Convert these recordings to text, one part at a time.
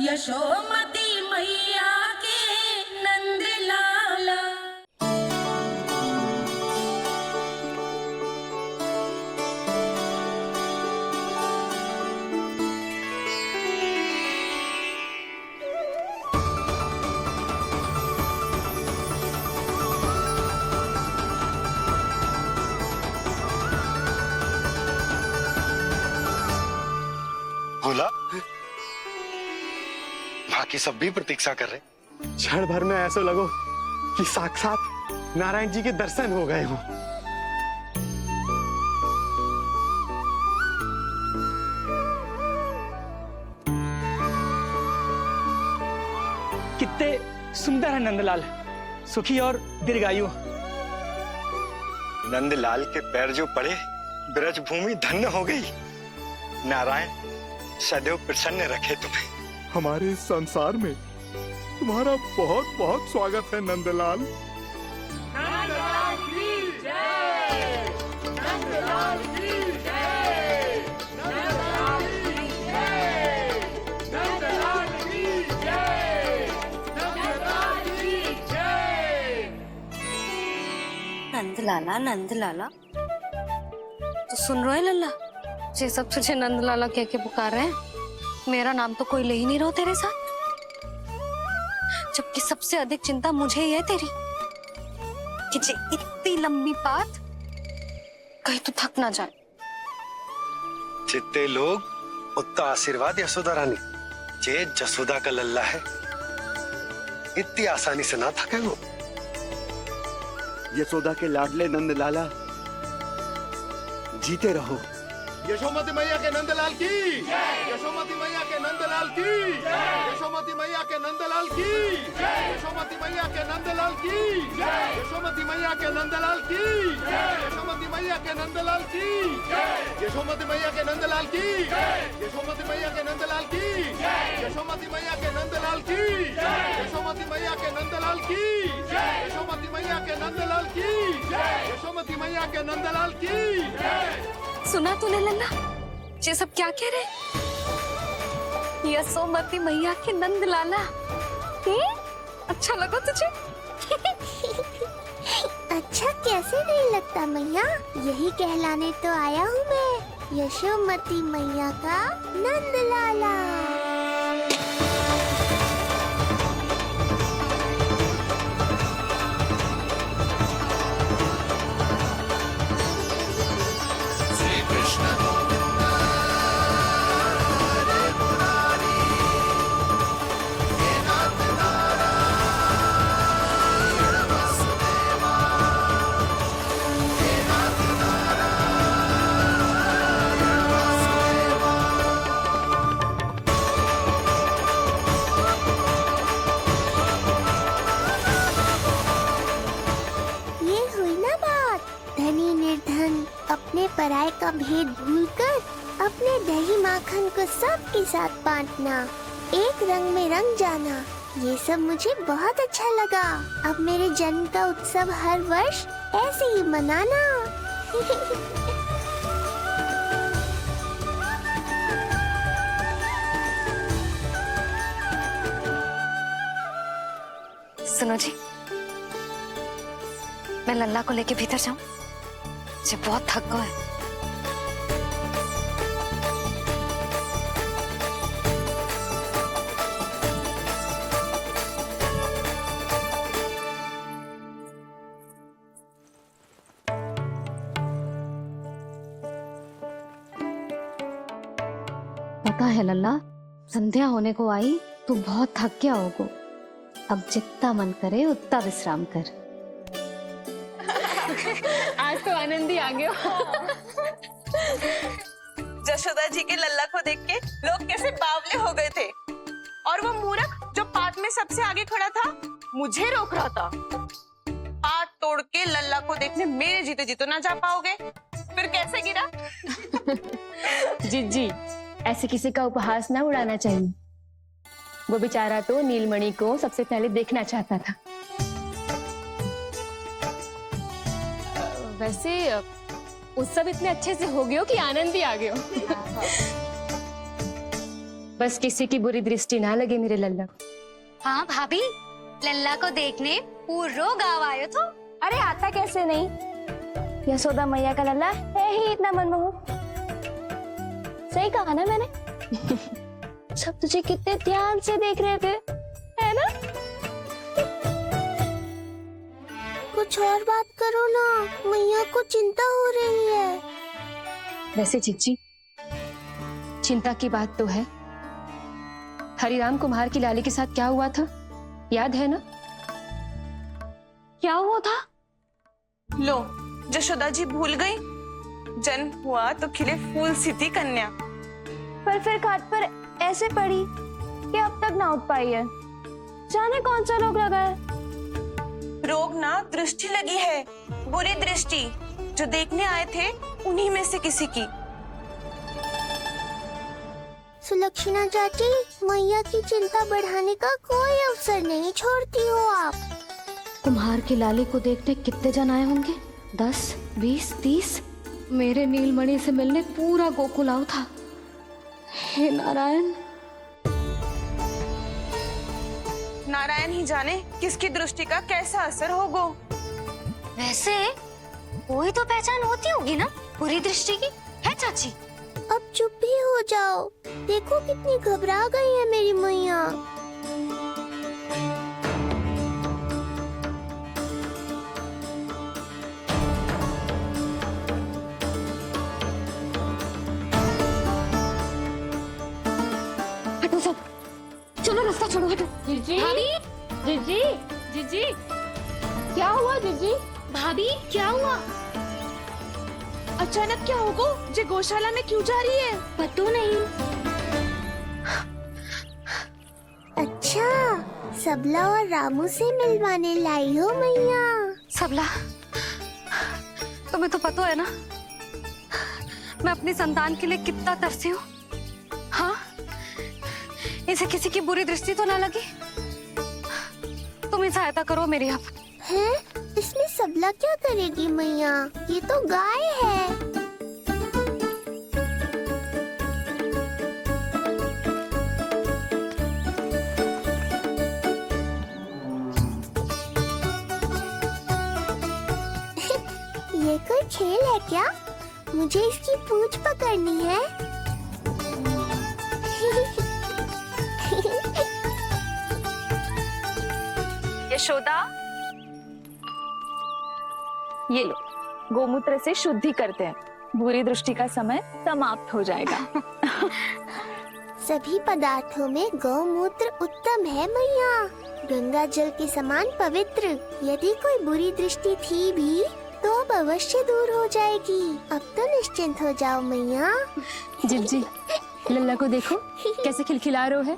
यशोमती मैया के नंद लाला। बोला बाकी सब भी प्रतीक्षा कर रहे। क्षण भर में ऐसा लगो कि साक्षात नारायण जी के दर्शन हो गए हों। कितने सुंदर है नंदलाल, सुखी और दीर्घायु। नंदलाल के पैर जो पड़े ब्रज भूमि धन्य हो गई। नारायण सदैव प्रसन्न रखे तुम्हें। हमारे इस संसार में तुम्हारा बहुत बहुत स्वागत है नंदलाल। नंदलाल की जय, नंदलाल की जय, नंदलाल की जय, नंदलाल की जय, नंदलाल की जय। नंदलाला नंदलाला, तो सुन रहे लल्ला, ये सब तुझे नंदलाला कह के पुकार रहे हैं। मेरा नाम तो कोई ले ही नहीं रहा तेरे साथ, जबकि सबसे अधिक चिंता मुझे ही है तेरी कि जे इतनी लंबी बात कहीं तो थक ना जाए। जितने लोग उतना आशीर्वाद यशोदा रानी, जे जसोदा का लल्ला है इतनी आसानी से ना थके वो। यशोदा के लाडले नंदलाला जीते रहो। यशोमती मैया के नंदलाल की, यशोमती मैया के नंदलाल की, यशोमती मैया के नंदलाल की, यशोमती मैया के नंदलाल की, यशोमती मैया के नंदलाल की, यशोमती मैया के नंदलाल की, यशोमती मैया के नंदलाल की, यशोमती मैया के नंदलाल की, यशोमती मैया के नंदलाल की, यशोमती मैया के नंदलाल की, यशोमती मैया के नंदलाल की, यशोमती मैया के नंदलाल की। सुना तूने लल्ला, ये सब क्या कह रहे? यशोमती मैया के नंदलाला, अच्छा लगा तुझे? अच्छा कैसे नहीं लगता मैया, यही कहलाने तो आया हूँ मैं, यशोमती मैया का नंदलाला। अपने पराये का भेद भूलकर अपने दही माखन को सबके साथ बांटना, एक रंग में रंग जाना, ये सब मुझे बहुत अच्छा लगा। अब मेरे जन्म का उत्सव हर वर्ष ऐसे ही मनाना। सुनो जी, मैं लल्ला को लेके भीतर जाऊं? मुझे बहुत थक गया है। पता है लल्ला, संध्या होने को आई तो बहुत थक गया होगा। अब जितना मन करे उतना विश्राम कर। आज तो आनंद ही आ गया। जशोदा जी के लल्ला को देख के लोग कैसे बावले हो गए थे, और वो मूर्ख जो पाठ में सबसे आगे खड़ा था मुझे रोक रहा था। पाठ तोड़ के लल्ला को देखने मेरे जीते जी तो ना जा पाओगे, फिर कैसे गिरा? जीजी, ऐसे किसी का उपहास ना उड़ाना चाहिए। वो बेचारा तो नीलमणि को सबसे पहले देखना चाहता था। वैसे उत्सव इतने अच्छे से हो गए हो कि आनंद भी आ गए हो। बस किसी की बुरी दृष्टि ना लगे मेरे लल्ला को। हाँ भाभी, लल्ला को देखने पूरो गाँव आयो तो। अरे आता कैसे नहीं, यशोदा मैया का लल्ला है ही इतना मनमोहक। सही कहा ना मैंने? सब तुझे कितने ध्यान से देख रहे थे, है ना? कुछ और बात करो ना, मैया को चिंता हो रही है। वैसे चिच्ची, चिंता की बात तो है। हरिराम कुम्हार की लाली के साथ क्या हुआ था, याद है ना? क्या हुआ था? लो, यशोदा जी भूल गई। जन्म हुआ तो खिले फूल सी थी कन्या, पर फिर खाट पर ऐसे पड़ी कि अब तक ना उठ पाई है। जाने कौन सा रोग लगा है। रोग ना दृष्टि लगी है, बुरी दृष्टि। जो देखने आए थे उन्हीं में से किसी की। सुलक्षणा चाची, मैया की चिंता बढ़ाने का कोई अवसर नहीं छोड़ती हो आप। कुम्हार की लाली को देखने कितने जन आए होंगे? 10, 20, 30। मेरे नीलमणि से मिलने पूरा गोकुल आओ था। हे नारायण। नारायण ही जाने किसकी दृष्टि का कैसा असर होगा। वैसे कोई तो पहचान होती होगी ना बुरी दृष्टि की, है चाची? अब चुप भी हो जाओ, देखो कितनी घबरा गई है मेरी मैया। हटो सब, चलो रास्ता छोड़ो, हटो। जीजी, जीजी, जीजी, क्या हुआ जीजी? भाभी क्या हुआ? अचानक क्या होगा? जे गौशाला में क्यों जा रही है? पता नहीं। अच्छा, सबला और रामू से मिलवाने लाई हो मैया। सबला, तुम्हें तो पता है ना मैं अपनी संतान के लिए कितना तरसी हूँ। हाँ, इसे किसी की बुरी दृष्टि तो ना लगी। तुम ही सहायता करो मेरी अब। हैं? इसमें सबला क्या करेगी मैया, ये तो गाय है। ये कोई खेल है क्या? मुझे इसकी पूंछ पकड़नी है। यशोदा, ये लो, गोमूत्र से शुद्धि करते हैं, बुरी दृष्टि का समय समाप्त हो जाएगा। सभी पदार्थों में गौमूत्र उत्तम है मैया, गंगा जल के समान पवित्र। यदि कोई बुरी दृष्टि थी भी तो अब अवश्य दूर हो जाएगी। अब तो निश्चिंत हो जाओ मैया। जी, लल्ला को देखो कैसे खिलखिला रहे है।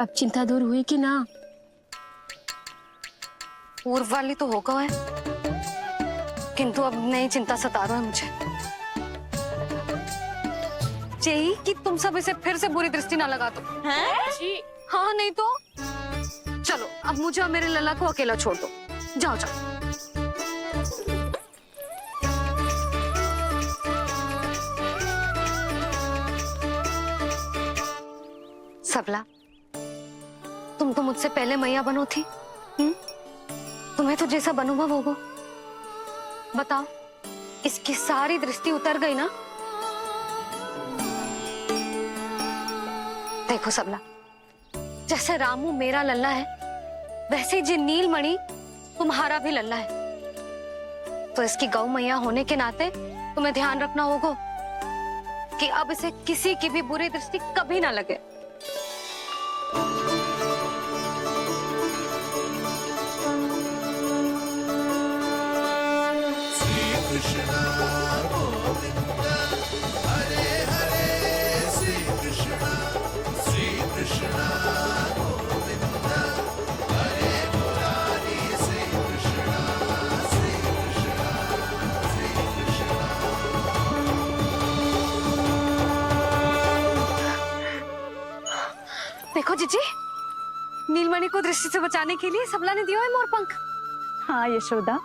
अब चिंता दूर हुई कि ना? पूर्व वाली तो होगा है, किंतु अब नई चिंता सता रहा है मुझे। यही कि तुम सब इसे फिर से बुरी दृष्टि ना लगा दो। हैं? हाँ, नहीं तो चलो अब मुझे और मेरे लल्ला को अकेला छोड़ दो। जाओ जाओ। सबला, तुम तो मुझसे पहले मैया बनो थी। तुम्हें तो जैसा अनुभव होगा। बताओ, इसकी सारी दृष्टि उतर गई ना? देखो सबला, जैसे रामू मेरा लल्ला है, वैसे जी नीलमणि तुम्हारा भी लल्ला है। तो इसकी गौ मैया होने के नाते तुम्हें ध्यान रखना होगा कि अब इसे किसी की भी बुरी दृष्टि कभी ना लगे। देखो जीजी, नीलमणि को दृष्टि से बचाने के लिए सबला ने दिया है मोरपंख। हाँ यशोदा,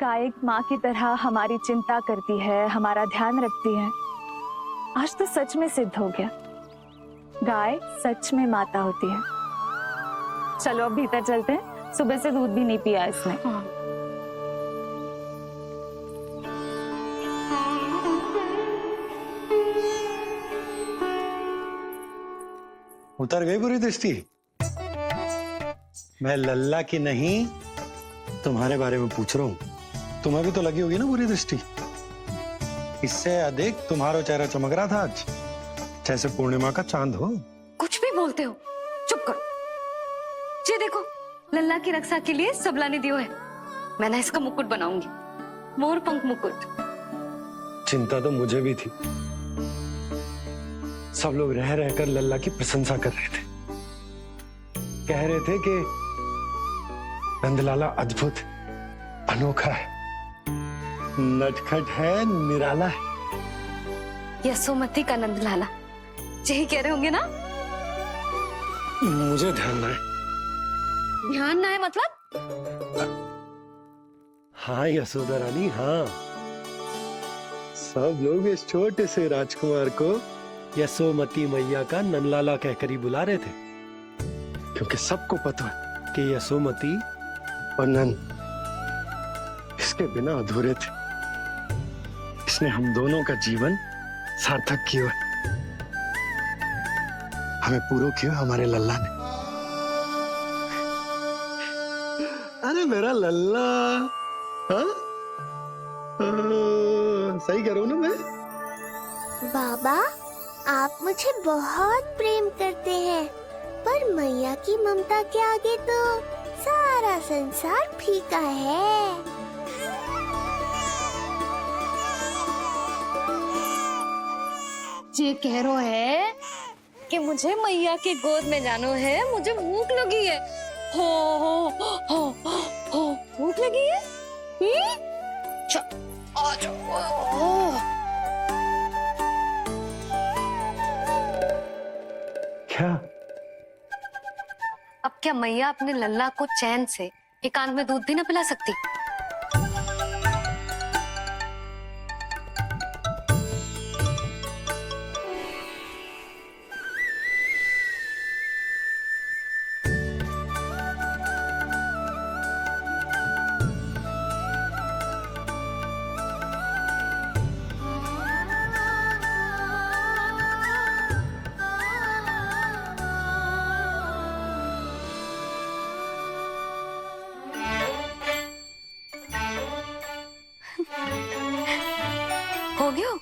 गाय माँ की तरह हमारी चिंता करती है, हमारा ध्यान रखती है। आज तो सच में सिद्ध हो गया, गाय सच में माता होती है। चलो अब भीतर चलते हैं, सुबह से दूध भी नहीं पिया इसने। उतर गई बुरी दृष्टि? मैं लल्ला की नहीं तुम्हारे बारे में पूछ रहा हूं। तुम्हें भी तो लगी होगी ना बुरी दृष्टि। इससे अधिक तुम्हारा चेहरा चमक रहा था आज, जैसे पूर्णिमा का चांद हो। कुछ भी बोलते हो, चुप करो। ये देखो, लल्ला की रक्षा के लिए सबला ने दियो है। मैं ना इसका मुकुट बनाऊंगी, मोर पंख मुकुट। चिंता तो मुझे भी थी। सब लोग रह रहकर लल्ला की प्रशंसा कर रहे थे, कह रहे थे कि नंदलाला अद्भुत, अनोखा है, नटखट है, निराला है। यशोमती का नंदलाला, यही कह रहे होंगे ना? मुझे ध्यान ना है। ध्यान ना है मतलब? हाँ यशोदा रानी, हाँ। सब लोग इस छोटे से राजकुमार को यशोमती मैया का नंदलाला कहकर ही बुला रहे थे, क्योंकि सबको पता है कि यशोमती और नंद इसके बिना अधूरे थे। इसने हम दोनों का जीवन सार्थक किया, हमें पूरा किया हमारे लल्ला ने। अरे मेरा लल्ला, हाँ? सही कह रहा हूं ना मैं? बाबा, आप मुझे बहुत प्रेम करते हैं, पर मैया की ममता के आगे तो सारा संसार फीका है। ये कह रो है कि मुझे मैया की गोद में जानो है, मुझे भूख लगी है। हो भूख लगी है? आ जाओ। क्या? अब क्या मैया अपने लल्ला को चैन से एकांत में दूध भी ना पिला सकती? हो गया?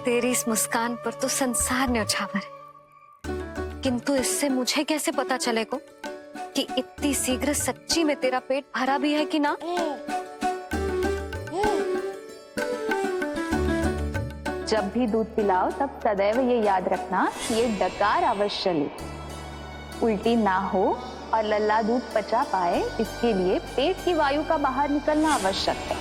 तेरी इस मुस्कान पर तो संसार न्यौछावर है, किंतु इससे मुझे कैसे पता चलेगा कि इतनी शीघ्र सच्ची में तेरा पेट भरा भी है कि ना? जब भी दूध पिलाओ तब सदैव ये याद रखना कि ये डकार अवश्य ले, उल्टी ना हो और लल्ला दूध पचा पाए, इसके लिए पेट की वायु का बाहर निकलना आवश्यक है।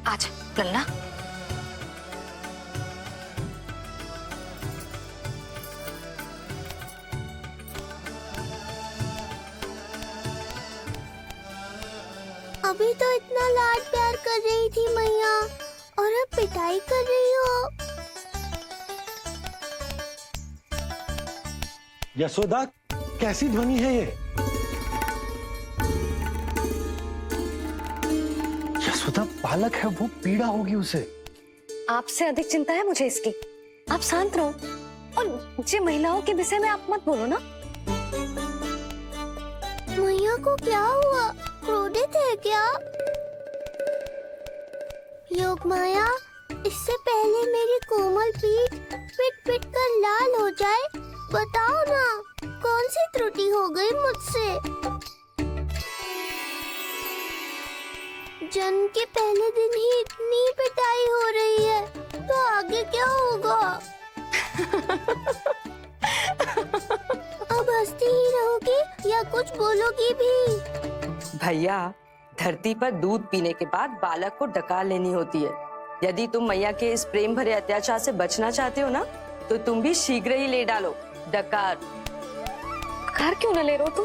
आज लल्ला, अभी तो इतना लाड प्यार कर रही थी मैया, और अब पिटाई कर रही हो। यशोदा, कैसी ध्वनि है ये? यशोदा, बालक है वो, पीड़ा होगी उसे। आपसे अधिक चिंता है मुझे इसकी। आप शांत रहो, और जे महिलाओं के विषय में आप मत बोलो ना। मैया को क्या हुआ? क्रोधित है क्या? योग माया, इससे पहले मेरी कोमल पीठ पिट पिट कर लाल हो जाए, बताओ ना कौन सी त्रुटि हो गई मुझसे? जन्म के पहले दिन ही इतनी पिटाई हो रही है, तो आगे क्या होगा? अब हंसती ही रहोगी या कुछ बोलोगी भी? भैया, धरती पर दूध पीने के बाद बालक को डकार लेनी होती है। यदि तुम मैया के इस प्रेम भरे अत्याचार से बचना चाहते हो ना, तो तुम भी शीघ्र ही ले डालो, डकार। घर क्यों न ले रहे हो तू?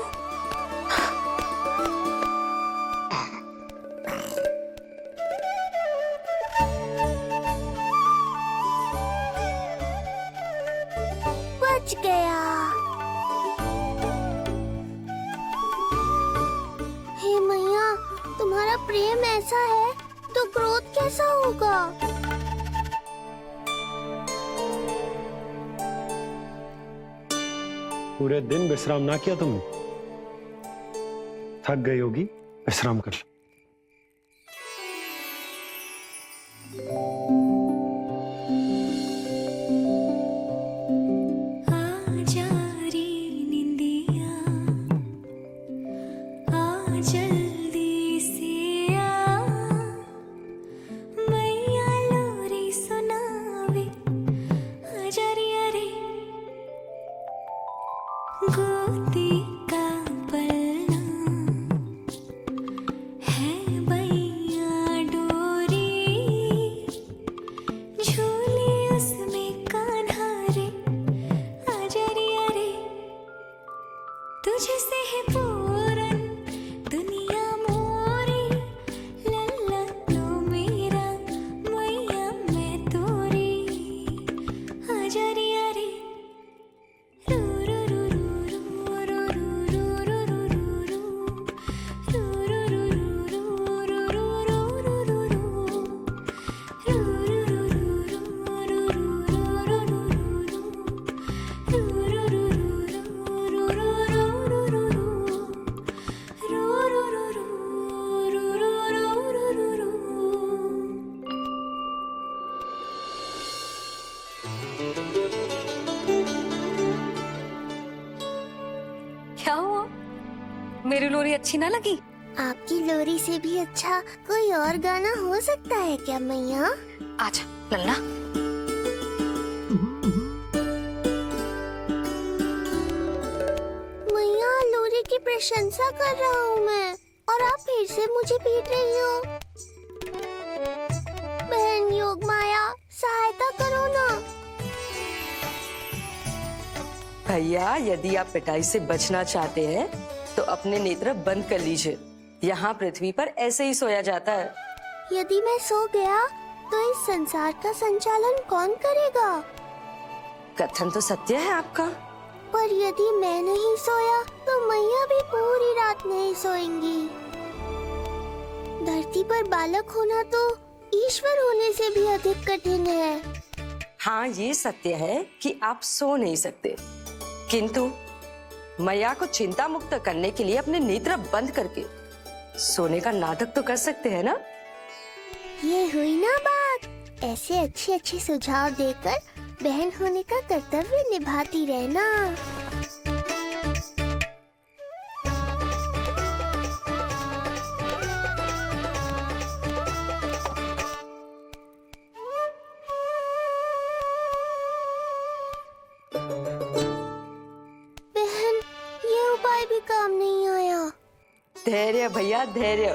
बच गया। हे मैया, तुम्हारा प्रेम ऐसा है तो क्रोध कैसा होगा? पूरे दिन विश्राम ना किया तुमने? थक गई होगी, विश्राम कर लो। क्या हुआ? मेरी लोरी अच्छी ना लगी? आपकी लोरी से भी अच्छा कोई और गाना हो सकता है क्या मैया? आजा लल्ला। मैया, लोरी की प्रशंसा कर रहा हूँ मैं और आप फिर से मुझे पीट रही हो। बहन योग माया, सहायता करो ना। भैया, यदि आप पिटाई से बचना चाहते हैं तो अपने नेत्र बंद कर लीजिए। यहाँ पृथ्वी पर ऐसे ही सोया जाता है। यदि मैं सो गया तो इस संसार का संचालन कौन करेगा? कथन तो सत्य है आपका। पर यदि मैं नहीं सोया तो मैया भी पूरी रात नहीं सोएंगी। धरती पर बालक होना तो ईश्वर होने से भी अधिक कठिन है। हाँ, ये सत्य है कि आप सो नहीं सकते, किंतु मैया को चिंता मुक्त करने के लिए अपने नेत्र बंद करके सोने का नाटक तो कर सकते हैं ना? ये हुई ना बात। ऐसे अच्छे अच्छे सुझाव देकर बहन होने का कर्तव्य निभाती रहना। बहन, ये उपाय भी काम नहीं आया। धैर्य भैया, धैर्य।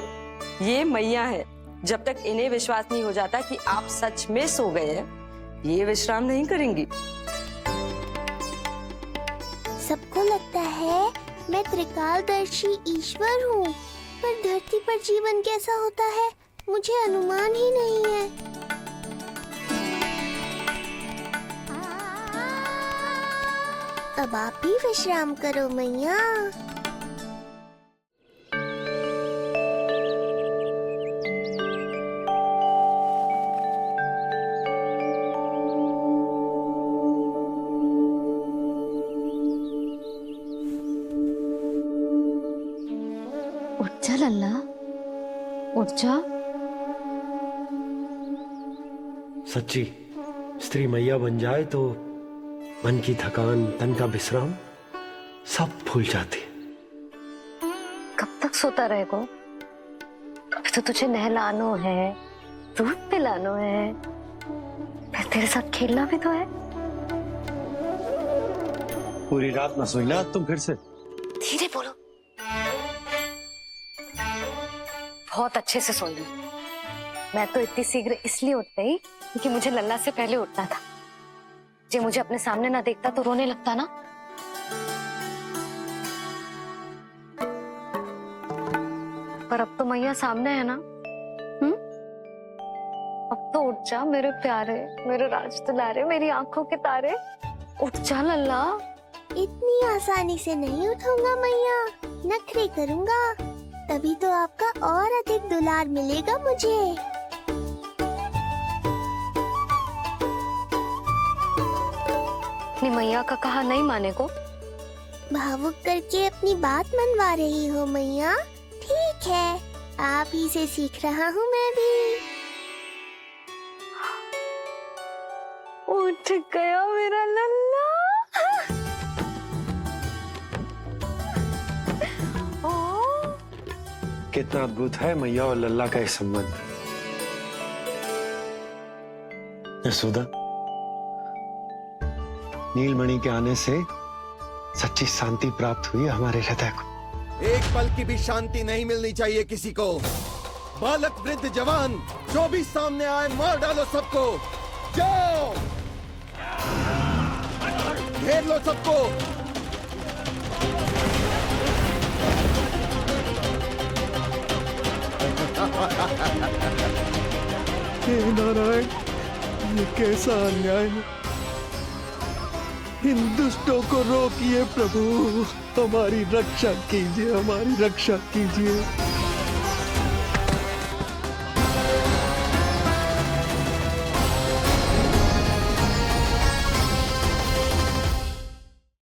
ये मैया है, जब तक इन्हें विश्वास नहीं हो जाता कि आप सच में सो गए हैं, ये विश्राम नहीं करेंगी। सबको लगता है मैं त्रिकालदर्शी ईश्वर हूँ, पर धरती पर जीवन कैसा होता है मुझे अनुमान ही नहीं है। अब आप भी विश्राम करो मैया। उठ जा लल्ला, उठ जा। सच्ची स्त्री मैया बन जाए तो मन की थकान, तन का विश्राम सब भूल जाती। कब तक सोता रहेगा? अभी तो तुझे नहलानो है, दूध पिलानो है, फिर तेरे साथ खेलना भी तो है। पूरी रात ना सोई ना तुम फिर से? धीरे बोलो। बहुत अच्छे से सोई। मैं तो इतनी शीघ्र इसलिए उठ गई क्योंकि मुझे लल्ला से पहले उठना था। जे मुझे अपने सामने ना देखता तो रोने लगता ना, पर अब तो मैया सामने है ना। अब तो उठ जा मेरे प्यारे, मेरे राज दुलारे, मेरी आंखों के तारे, उठ जा लल्ला। इतनी आसानी से नहीं उठूंगा मैया, नखरे करूंगा, तभी तो आपका और अधिक दुलार मिलेगा मुझे। अपनी मैया का कहा नहीं माने को भावुक करके अपनी बात मनवा रही हो मैया। ठीक है, आप ही से सीख रहा हूँ मैं भी। उठ गया मेरा लल्ला। कितना अद्भुत है मैया और लल्ला का ये संबंध। यशोदा, नीलमणि के आने से सच्ची शांति प्राप्त हुई है हमारे हृदय को। एक पल की भी शांति नहीं मिलनी चाहिए किसी को। बालक वृद्ध जवान जो भी सामने आए मार डालो सबको। जाओ, घेर लो सबको। हे नारायण, ये कैसा अन्याय है। इन दुष्टों को रोकिए प्रभु, हमारी रक्षा कीजिए, हमारी रक्षा कीजिए।